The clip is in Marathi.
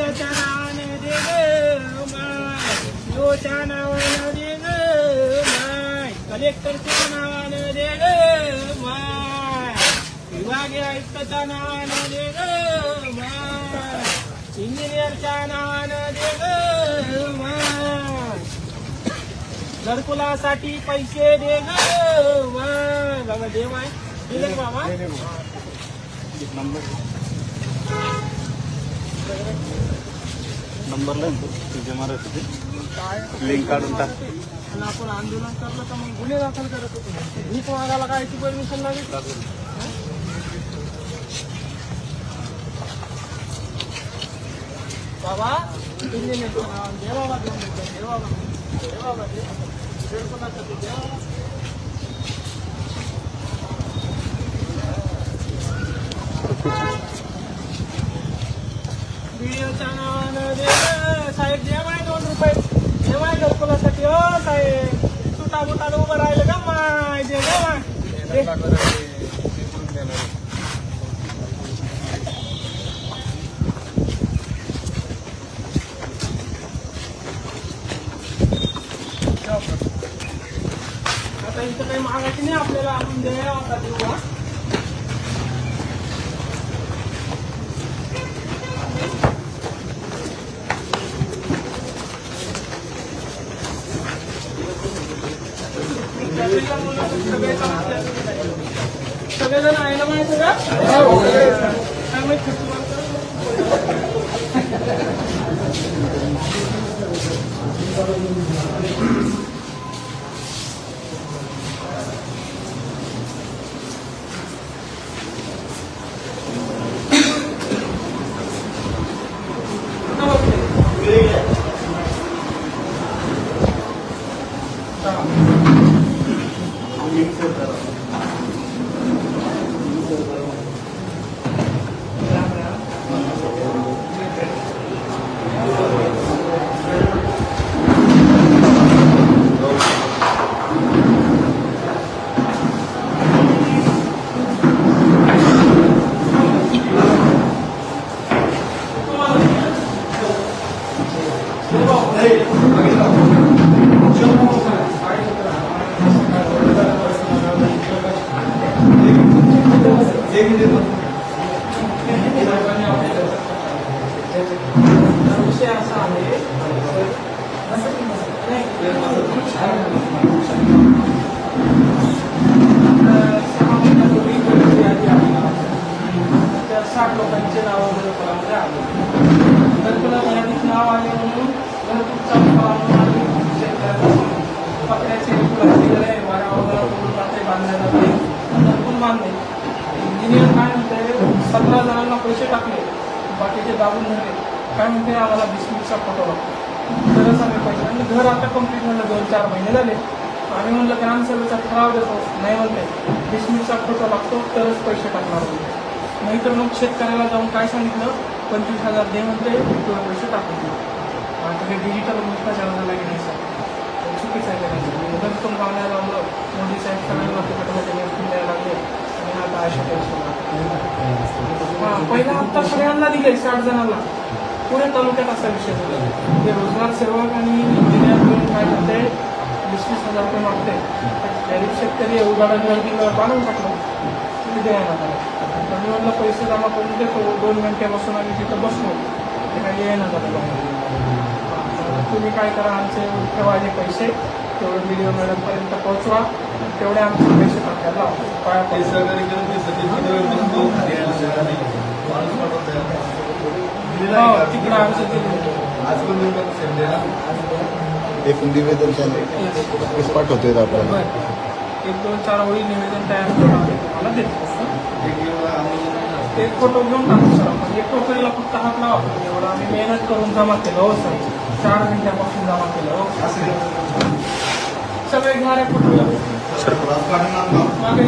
बीडीओच्या नावानं दे ग माय, बीडीओच्या नावानं दे ग माय, कलेक्टरच्या नावानं दे ग माय, विभागीय आयुक्ताच्या नावानं दे ग माय, इंजिनियरच्या नावानं दे ग माय, घरकुलासाठी पैसे दे ग माय. बाबा दे माय, दिले का बाबा? नंबरला तुझे मारत होते लिंक काढून टाक. आणि आपण आंदोलन करलं तर मग गुन्हे दाखल करत होतो. भीक मागायला काय ती परमिशन लागेल? बाबा इंजिनियरचं नाव दे बाबा, दे बाबा, दे बाबा, दे कोणाचं दे बाबा. बीडीओच्या नावानं दे ग साहेब, दे माय 2 रुपये, दे माय घरकुलासाठी. हो साहेब, सुटा बुटाला उभं राहिलं का माय, दे ग माय, दे. आता इथं काही मागायची नाही आपल्याला, आपण दे आता देऊ. सगळेजण आहे ना माहिती का? काय माहिती विषय असा आहे. त्या 60 लोकांचे नाव घरकुलामध्ये आले. घरकुलाच्या यादीत नाव आले म्हणून घरकुल चालू करावं, पकड्याचे घरकुलाचे वाऱ्यावर बांधले जाते, घरकुल बांधले. इंजिनियर काय म्हणते, 17 जणांना पैसे टाकले, बाकीचे दाबून धरले. काय म्हणते, आम्हाला 20 मिनिटचा फोटो लागतो, तरच आम्ही पैसे. आणि घर आता कंप्लीट म्हणलं 2-4 महिने झाले. आम्ही म्हणलं ग्रामसभेचा ठराव देतो, नाही म्हणते 20 मिनिटचा फोटो लागतो तरच पैसे टाकणार होते. नाहीतर मग शेतकऱ्याला जाऊन काय सांगितलं, 25,000 दे म्हणते, तुला पैसे टाकून दे. आता हे डिजिटल भ्रष्टाचार झाला की नाही सर, चुकीचं आहे करायचं. घरकुल बांधायला लावलं, मोदी साहेब सगळ्यांना तिकडमध्ये निवडून द्यायला लागले. आणि आता अशा हां, पहिला हप्ता सगळ्यांना दिले, 60 जणांना. पुणे तालुक्यात असा विषय झाला. ते रोजगार सेवक आणि इंजिनियर मिळून काय करते, 20,000 रुपये मागते. गरीब शेतकरी उदाहरण बांधून टाकलं, तुम्ही द्यायला झालं. मी म्हटलं पैसे जमा करून देतो, 2 मिनिटे बसून आम्ही तिथं बसलो, ते काही येणं झालं. तुम्ही काय करा, आमचे ठेवायचे पैसे तेवढे व्हिडिओ मॅडमपर्यंत पोहोचवा, तेवढे आमचे पैसे टाकायला काय पैसे तिकडे आमचं एकूण निवेदन पाठवतोय आपल्याला. 1-2-4 ओळी निवेदन तयार करून तुम्हाला देतो. एक फोटो घेऊन टाकतो सर आपण. एक टोकरीला फक्त हात लावा, एवढं आम्ही मेहनत करून जमा केलं. हो सर, 4 घंट्यापासून जमा केलं. हो सगळे घेणारे फोटो मागे